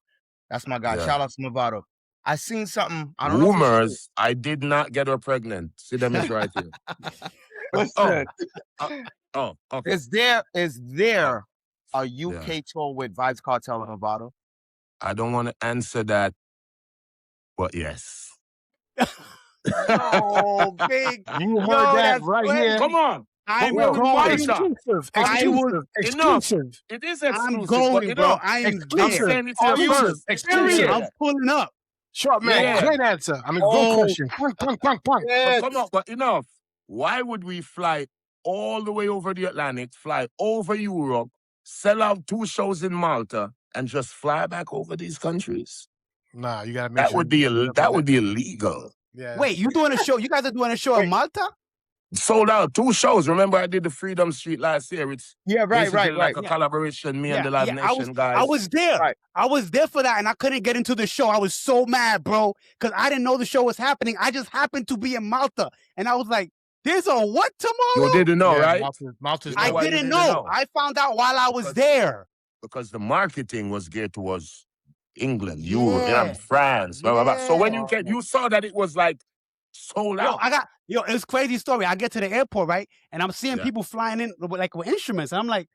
That's my guy. Yeah. Shout out to Mavado. I seen something. I don't know. Rumors, I did not get her pregnant. See them is right here. Listen. Okay. Is there a UK tour with Vybz Kartel and Mavado? I don't want to answer that, but yes. Oh, big. You heard that right here. Come on. I'm exclusive. Exclusive. It is exclusive. I'm going, bro. I am exclusive. Exclusive. I'm pulling up. Shortman, great answer. I mean, good question. But come on, but Enuff. Why would we fly all the way over the Atlantic, fly over Europe, sell out 2 shows in Malta, and just fly back over these countries? Nah, you gotta make that sure would be illegal. Yeah. Wait, you doing a show? You guys are doing a show in Malta? Sold out 2 shows. Remember, I did the Freedom Street last year. It's right. Like a collaboration, me and the Live Nation guys. I was there. Right. I was there for that, and I couldn't get into the show. I was so mad, bro, because I didn't know the show was happening. I just happened to be in Malta, and I was like, "There's a what tomorrow?" You didn't know, right? Malta's I didn't know. I found out while I was there. Because the marketing was geared towards England, Europe, and France, blah, blah, blah. So when you saw that it was like sold out. It's crazy story. I get to the airport, right? And I'm seeing people flying in with instruments. And I'm like,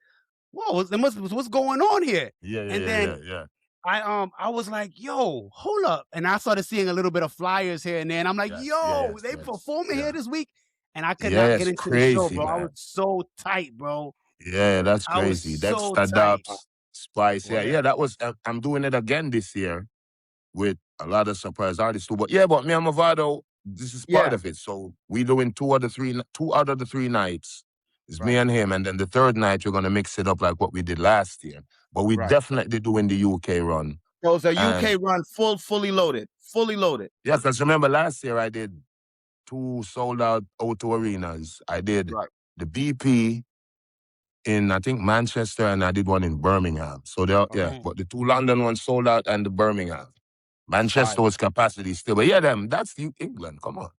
whoa, what's going on here? And then I was like, yo, hold up. And I started seeing a little bit of flyers here and there. And I'm like, they performing here this week. And I could not get into the show, bro. Man. I was so tight, bro. Yeah, that's crazy. That's so the tight. Spice. Yeah, that was, I'm doing it again this year with a lot of surprise artists too. But me and Mavado, this is part of it. So we doing 2 out of the 3 nights. It's me and him. And then the 3rd night, we're going to mix it up like what we did last year. But we definitely doing the UK run. So it's a UK run, fully loaded. Fully loaded. Yeah, because remember last year I did 2 sold out O2 arenas. I did the BP in, I think, Manchester, and I did one in Birmingham. So but the 2 London ones sold out and the Birmingham. Manchester was capacity still. But that's England. Come on.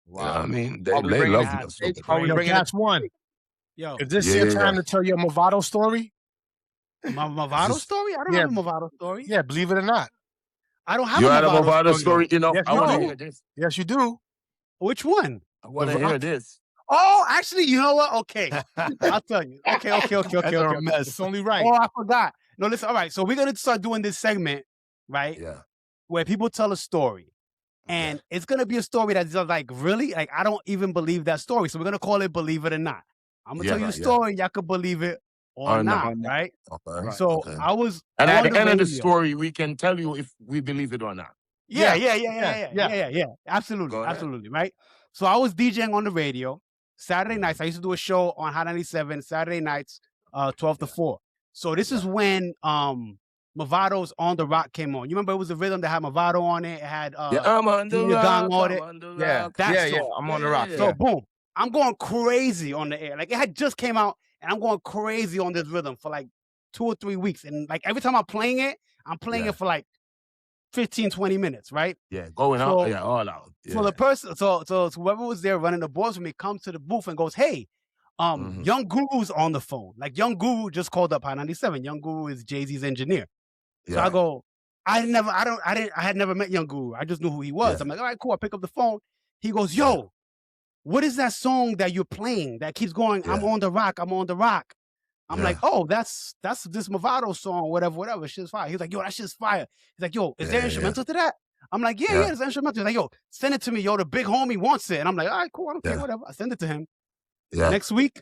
Wow. You know what I mean? They love us. Kast One. Yo. Is this your time to tell your Mavado story? My Mavado story? I don't have a Mavado story. Yeah, believe it or not. I don't have a Mavado story. You know, yes, I want to hear this. Yes, you do. Which one? I want to hear this. Oh, actually, you know what? Okay. I'll tell you. Okay. It's only right. Oh, I forgot. No, listen. All right. So we're going to start doing this segment, right? Yeah. Where people tell a story. And it's going to be a story that's just like, really? Like, I don't even believe that story. So we're going to call it Believe It or Not. I'm going to tell you a story. Y'all can believe it or not, right? Okay. So I was... And at the end of the story, we can tell you if we believe it or not. Yeah. Absolutely, Go ahead. absolutely, right? So I was DJing on the radio Saturday nights. I used to do a show on Hot 97 Saturday nights, 12 to 4. So this is when Mavado's On the Rock came on. You remember it was a rhythm that had Mavado on it. It had I'm on the Junior rock, Gong on I'm it. on the Yeah, rock. That yeah, song. I'm on the rock. So boom, I'm going crazy on the air. Like it had just came out, and I'm going crazy on this rhythm for like 2 or 3 weeks. And like every time I'm playing it it for like 15, 20 minutes, right? Yeah, going So- out. Yeah, all out. Yeah. So the person, so whoever was there running the boards for me comes to the booth and goes, "Hey, Young Guru's on the phone. Like Young Guru just called up Hot 97. Young Guru is Jay-Z's engineer." So I go, I had never met Young Guru. I just knew who he was. Yeah. I'm like, all right, cool. I pick up the phone. He goes, "Yo, what is that song that you're playing that keeps going? I'm on the rock. I'm on the rock." I'm like, "Oh, that's this Mavado song, whatever. Shit's fire." He's like, "Yo, that shit's fire." He's like, "Yo, is there instrumental to that?" I'm like, yeah, there's instrumental. He's like, "Yo, send it to me. Yo, the big homie wants it." And I'm like, "All right, cool. I don't care, whatever." I send it to him. Yeah. Next week,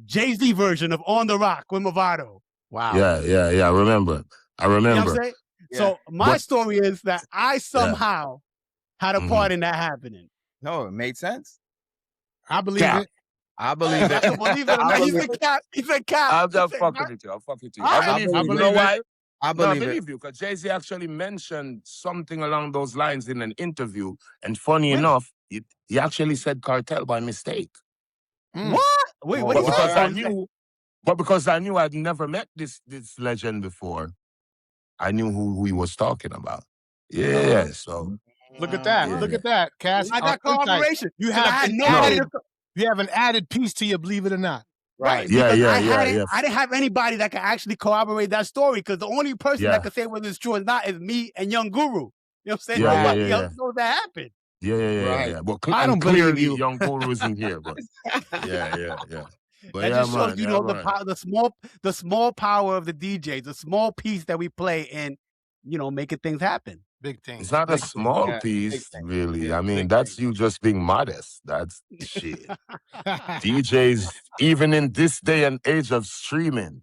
Jay-Z version of On the Rock with Mavado. Wow. Yeah. I remember. You know what I'm saying? Yeah. So my But- story is that I somehow had a part in that happening. No, it made sense. I believe Cap. it. I believe I it. can believe it. I He believe said cap. He said cap. I'm He just said, fucking "Right." with you. I'll fuck with you. All I right. believe I you. You believe know it. why? I No, I believe it. believe you because Jay-Z actually mentioned something along those lines in an interview. And funny Really? enough, he actually said cartel by mistake. What? Wait, what But is because that? I knew I'd never met this legend before, I knew who he was talking about. Yeah, so Look at that. Yeah. Look at that. Cass, I got insight. corroboration. You I had an nobody. added, you have an added piece to your believe it or not. Right. Yeah, because yeah. I didn't have anybody that could actually corroborate that story because the only person Yeah. that could say whether it's true or not is me and Young Guru. You know what I'm saying? Yeah, Nobody yeah. else knows that happened. Yeah. But I don't clearly, believe you. Young Guru isn't here. But yeah. But That yeah, just shows man, you yeah, know man. the small power of the DJs, the small piece that we play in, making things happen. Big thing. It's not a Big thing. small Yeah, piece, big thing. really. Yeah, I mean, big that's thing. you just being modest. That's shit. DJs, even in this day and age of streaming,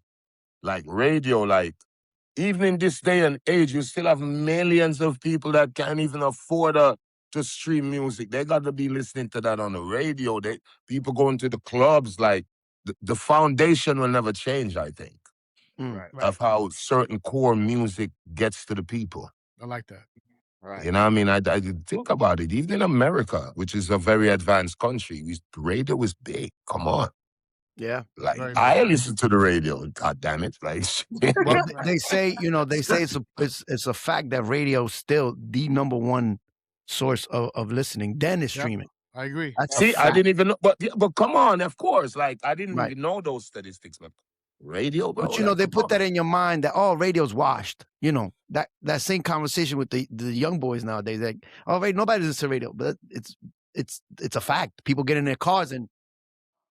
like radio, like even in this day and age, you still have millions of people that can't even afford to stream music. They got to be listening to that on the radio. People going to the clubs, like the foundation will never change, I think, of how certain core music gets to the people. I like that. Right. You know what I mean? I think about it. Even in America, which is a very advanced country, radio was big. Come on. Yeah. Like, Very I listen to the radio. God damn it. Like, Well, they say it's a fact that radio is still the number one source of listening. Then is Yep. streaming. I agree. That's a see, I fact. didn't even know. But come on, of course. Like, I didn't Right. even know those statistics. But radio, bro. But you know, like, they come put on. that in your mind that radio's washed. You know, that same conversation with the young boys nowadays. Like, nobody listens to radio, but it's a fact. People get in their cars and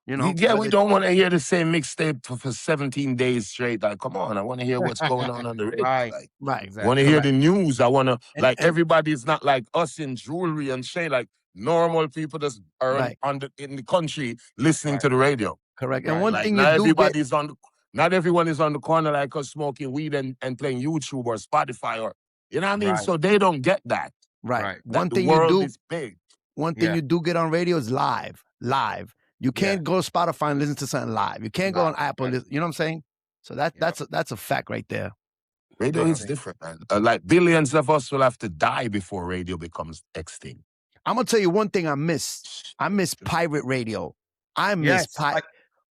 Yeah, we don't want to hear the same mixtape for 17 days straight. Like, come on, I want to hear what's going on the radio. Right. Like, right. Exactly. I want to hear the news. I want to, And- everybody's not like us in jewelry and shit. Like, normal people that are Right. in the country listening to the radio. Correct. And Right. one Like, thing not you do get, not everyone is on the corner like us smoking weed and playing YouTube or Spotify or, you know what I mean? Right. So they don't get that. right. Right. That One the thing you world do, is big. one thing Yeah. you do get on radio is live. You can't go to Spotify and listen to something live. You can't go on Apple. Right. You know what I'm saying? So that's a fact right there. Radio is different, man. Like, billions of us will have to die before radio becomes extinct. I'm gonna tell you one thing I miss. I miss pirate radio. I miss Yes. pirate.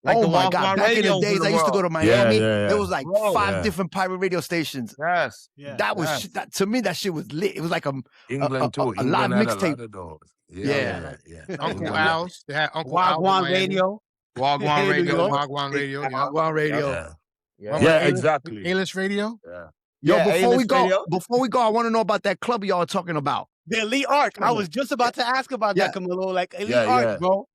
Like Oh the my Walk God! On Back in the radios days, the I used to go world. to Miami. yeah. There was like Bro, 5 yeah. different pirate radio stations. Yes. Yeah. That was Yes. that, to me. That shit was lit. It was like England too. a live England had mixtape. a lot of those. Yeah. Uncle England- Al's. They had Uncle Al's. in Wagwan Miami. Radio. Walk Hey, on New radio. York. Wagwan Radio. Yeah. Wagwan radio. Yeah, Yeah. yeah, exactly. A-list Radio. Yeah. Yo, Yeah, before we A-list go, radio. I want to know about that club y'all are talking about. The Elite Arc. I was just about to ask about that, Camilo. Like Elite Yeah, Arc, yeah. bro.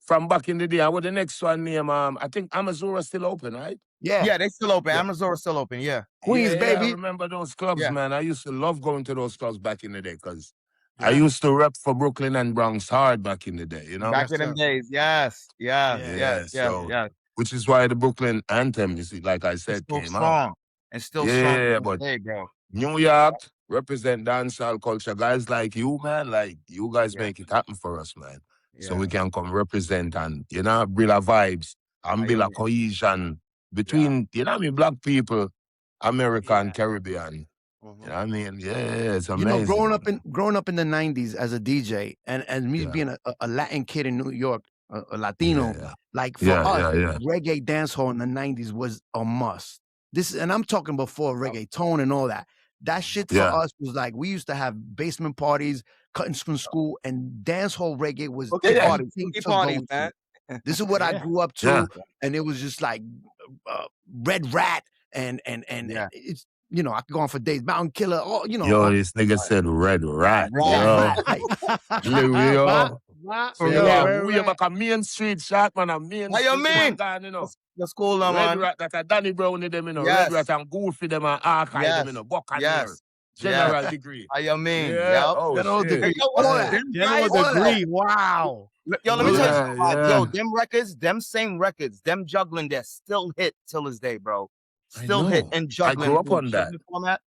From back in the day, I was the next one name. I think Amazura still open, right? Yeah, Yeah, they still open. Yeah. Amazon still open. Yeah. Queens, Yeah, baby. I remember those clubs, Yeah. man. I used to love going to those clubs back in the day because I used to rep for Brooklyn and Bronx hard back in the day, you know? Back in them days. Yes. Yeah, Yes. so- Yes. Which is why the Brooklyn Anthem, you see, like I It's said, still came out. strong. And still Yeah, strong. to this but- day, bro. New York, represent dancehall culture. Guys like you, man, like you guys make it happen for us, man. So we can come represent and, you know, build a vibes and build a cohesion between, you know what I mean, black people, America and Caribbean. You know what I mean? Yeah, it's amazing. You know, growing up in the 90s as a DJ and me being a Latin kid in New York, a Latino, like for us, reggae dancehall in the 90s was a must. And I'm talking before reggaeton and all that. That shit for us was like, we used to have basement parties, cutting from school, and dancehall reggae was parties, man. This is what I grew up to, and it was just like Red Rat and it's, you know, I could go on for days. Mountain Killer, all, you know. Yo, this nigga said Red Rat. We have a Main Street shot, man. A Main Street. What you mean? You know. The school, man. Red Rat, that a Danny Brown in them, you know. Red Rat and Goofy them and Archive them, you know. Buccaneer. General degree. What you mean? General degree. General degree. Wow. Yo, let me tell you, yo, them records, them same records, them juggling that still hit till this day, bro. Still hit and juggling. I grew up on that. Format,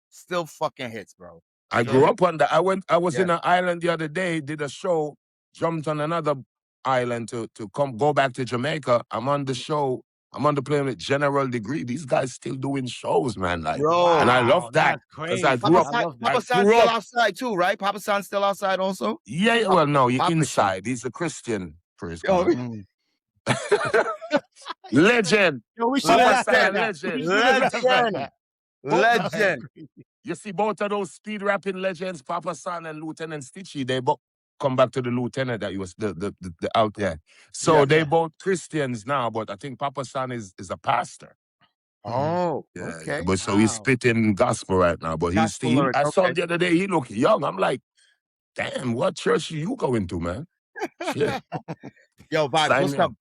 still fucking hits, bro. I grew up on that. I was in an island the other day, did a show, jumped on another island to go back to Jamaica. I'm on the show. I'm on the plane with General Degree. These guys still doing shows, man. Like, bro, and I love that because I grew up. Papa San's still outside too, right? Papa San's still outside also. Yeah, well, no, you're inside. He's a Christian. Legend. Yo, we should have Legend. You see, both of those speed rapping legends, Papa San and Lieutenant Stitchy, they both come back to the lieutenant that he was the out there. So they both Christians now, but I think Papa San is a pastor. Oh, okay. But so he's spitting gospel right now. But he's still. I saw him the other day. He looked young. I'm like, damn, what church are you going to, man? Shit. Yo, Vybz, what's up?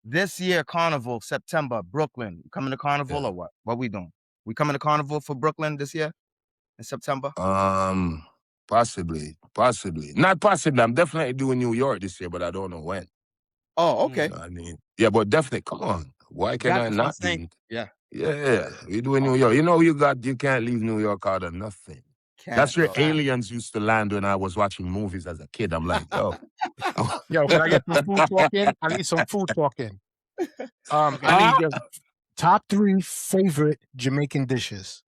This year, Carnival, September, Brooklyn. You coming to Carnival or what? What we doing? We coming to Carnival for Brooklyn this year in September? Possibly. Not possibly. I'm definitely doing New York this year, but I don't know when. Oh, okay. You know what I mean, yeah, but definitely. Come on. Why can I not? Yeah. We doing New York. You know, you can't leave New York out of nothing. That's where aliens used to land when I was watching movies as a kid. I'm like, yo. Yo, can I get some food talk in? I need some food talk in. I need your top 3 favorite Jamaican dishes.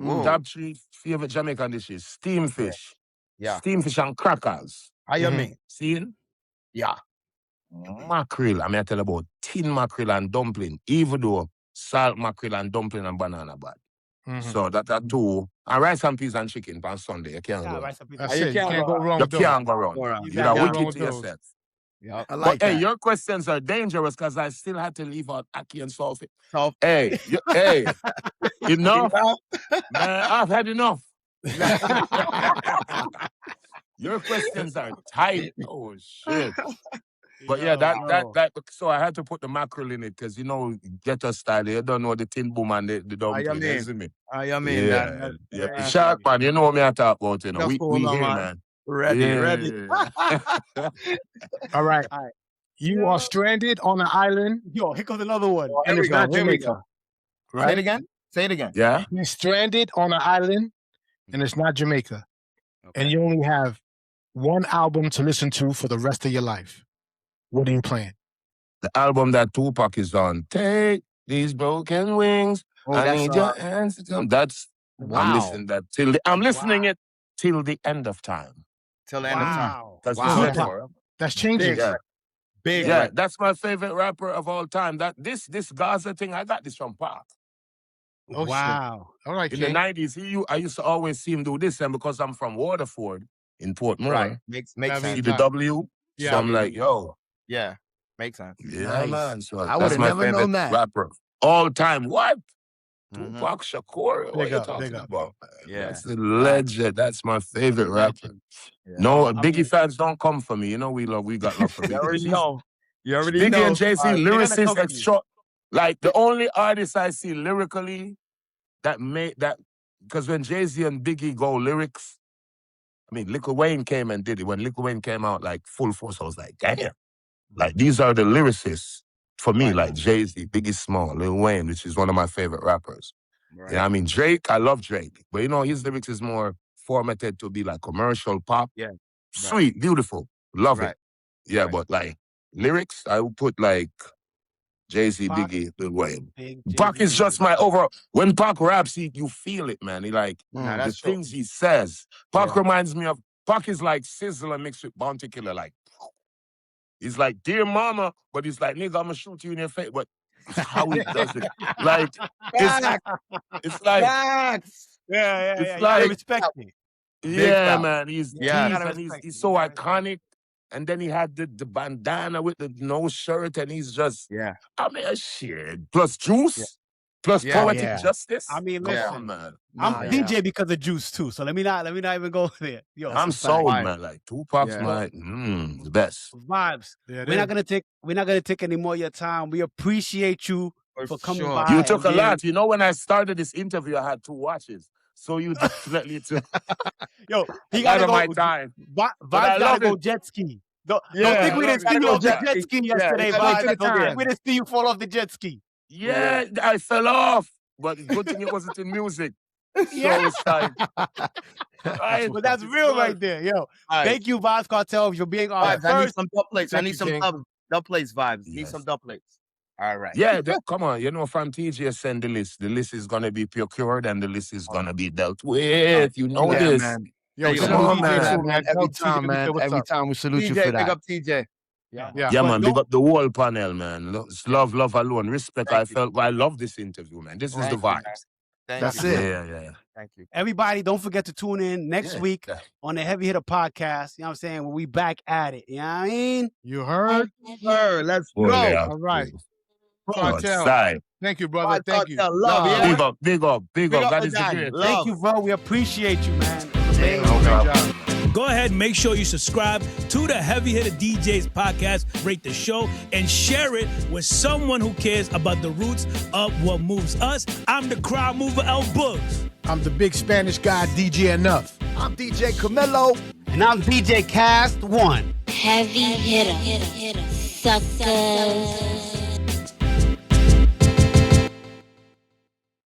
Top 3 favorite Jamaican dishes. Steamed fish. Yeah. Steamed fish and crackers. How you mean? Seen? Yeah. Mackerel. I mean, I tell you about tin mackerel and dumpling. Even though salt mackerel and dumpling and banana bad. So that are 2. And rice and peas and chicken on Sunday. You can't go. You can't go wrong. You can't go wrong. You're not wicked to yourself. Yeah. But hey, your questions are dangerous because I still had to leave out Aki and Sulfit. Hey, enough? Man, I've had enough. Your questions are tight. Oh, shit. But yeah, that so I had to put the mackerel in it because, you know, ghetto style, you don't know the tin boom and the dumpling, isn't it? Yeah. Shark, man, you know what I talk about, you know. We here, man. Ready. All right. You are stranded on an island. Yo, here comes another one. And it's not Jamaica. Right? Say it again. Yeah. You're stranded on an island and it's not Jamaica. Okay. And you only have one album to listen to for the rest of your life. What are you playing? The album that Tupac is on. Take these broken wings. I need your hands to come. That's I'm listening that I'm listening it till the end of time. Till the end of time. That's changing. Big. Yeah, that's my favorite rapper of all time. That this Gaza thing, I got this from Pac. Oh, wow. All right, in the 90s, I used to always see him do this, and because I'm from Waterford in Portmore, right. Makes sense. See the W? Yeah. So I'm like, yo. Yeah, makes sense. Yeah, man. So I would have never known that. Rapper all time. What? Tupac Shakur? What are you talking about? Yeah. That's the legend. That's my favorite rapper. Yeah. No, Biggie fans don't come for me. You know we got love for Biggie. You already know. Biggie and Jay-Z, lyricists extra. Like the only artist I see lyrically that made that, because when Jay-Z and Biggie go lyrics, I mean, Lil Wayne came and did it. When Lil Wayne came out like full force, I was like, damn. Like these are the lyricists for me, like Jay-Z, Biggie Small, Lil Wayne, which is one of my favorite rappers. Right. Yeah, I mean, Drake, I love Drake. But you know, his lyrics is more formatted to be like commercial pop. Yeah. Sweet, beautiful, love Right. it. Yeah, Right. but like lyrics, I would put like Jay-Z, Pac, Biggie, Lil Wayne. Big Pac Jay-Z, is just my overall. When Pac raps, you feel it, man. He like Nah, the that's true. things he says. Pac Yeah. reminds me of Pac is like Sizzler mixed with Bounty Killer. Like he's like dear mama, but he's like nigga, I'ma shoot you in your face. But how he does it, like it's like Facts. Yeah. it's You gotta like respect me. yeah, facts. man. He's Yeah. deep You gotta and respect he's me. so You gotta respect iconic. And then he had the bandana with the no shirt, and he's just Yeah. I mean shit. Plus Juice, plus Yeah. Poetic Yeah. Justice. I mean, Come listen. on, man. I'm Nah, DJ because of Juice too, so let me not even go there. Yo, I'm it's a fact. sold, man. Like Tupac's Yeah. my the best. Vibes. Yeah, We're not gonna take any more of your time. We appreciate you for coming sure. by. You took and a being- lot. You know, when I started this interview, I had 2 watches. So you definitely took Yo, he a lot gotta of go. my time. Vibes But I gotta love go it. jet ski. Don't Yeah, think I we love didn't it. see you Gotta off the go jet jet ski yesterday, you gotta Vibes. take the Don't think time. we didn't see you fall off the jet ski. Yeah, I fell off. But good thing it wasn't in music. So it's like But that's real right there, yo. Vibes. Thank you, Vybz Kartel, for being our Vibes, I need first. some dub plates. I Thank need you, some King. dub plates, Vibes. Need Yes. some dub plates. All right. Yeah, come on. You know, from TJ send the list. The list is gonna be procured and the list is gonna be dealt with. You know Yeah, this. man. Yo, Hey, salute come on, DJ man. too, man. Every Tell TJ time, man. what's Every up. time we salute you TJ, for big that. up TJ. Yeah. Yeah, But man. no- Big up the whole panel, man. Love alone. Respect. Thank you. I love this interview, man. This is the Thank you, man. vibes. Thank That's you. it. Yeah. Thank you. Everybody, don't forget to tune in next Yeah. week on the Heavy Hitter podcast. You know what I'm saying? When we back at it. You know what I mean? You heard? Sir, let's Oh, go. yeah. All right. Oh, Cartel. side. Thank you, brother. Thank you. Cartel, love, yeah. Big up. Big God up is the the gang. great. Love. Thank you, bro. We appreciate you, man. Great job. Go ahead and make sure you subscribe to the Heavy Hitter DJs podcast, rate the show, and share it with someone who cares about the roots of what moves us. I'm the crowd mover, Boogs. I'm the big Spanish guy, DJ Enuff. I'm DJ Camilo. And I'm DJ Kast One. Heavy hitter, suckers.